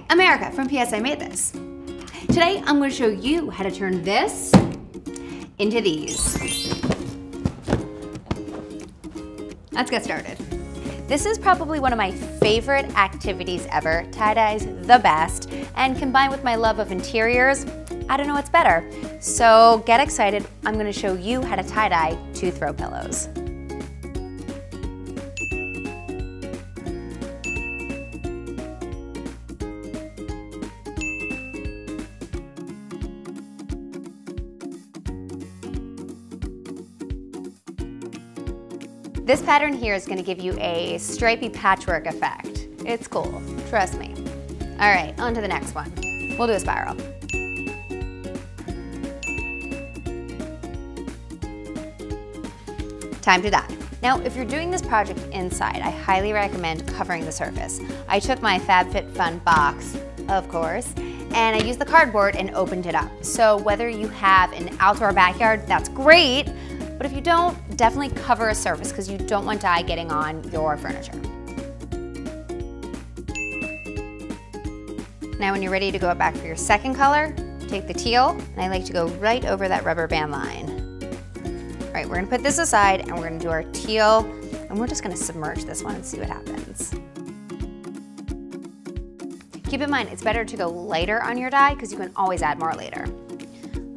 Hey, I'm Erica from P.S. I made this. Today, I'm going to show you how to turn this into these. Let's get started. This is probably one of my favorite activities ever. Tie-dye's the best, and combined with my love of interiors, I don't know what's better. So get excited, I'm going to show you how to tie-dye 2 throw pillows. This pattern here is going to give you a stripy patchwork effect. It's cool, trust me. All right, on to the next one. We'll do a spiral. Time to dye. Now, if you're doing this project inside, I highly recommend covering the surface. I took my Fab Fit Fun box, of course, and I used the cardboard and opened it up. So whether you have an outdoor backyard, that's great, but if you don't, definitely cover a surface because you don't want dye getting on your furniture. Now when you're ready to go back for your second color, take the teal, and I like to go right over that rubber band line. All right, we're gonna put this aside and we're gonna do our teal, and we're just gonna submerge this one and see what happens. Keep in mind, it's better to go lighter on your dye because you can always add more later.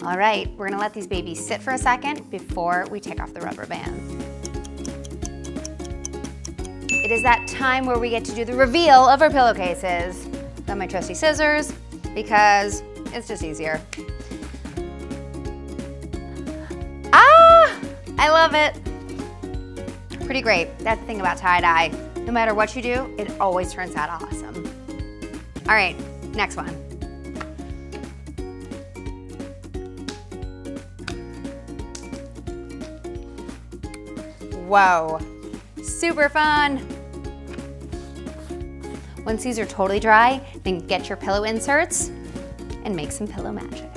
All right, we're gonna let these babies sit for a second before we take off the rubber band. It is that time where we get to do the reveal of our pillowcases. Got my trusty scissors because it's just easier. Ah, I love it. Pretty great. That's the thing about tie-dye. No matter what you do, it always turns out awesome. All right, next one. Whoa, super fun. Once these are totally dry, then get your pillow inserts and make some pillow magic.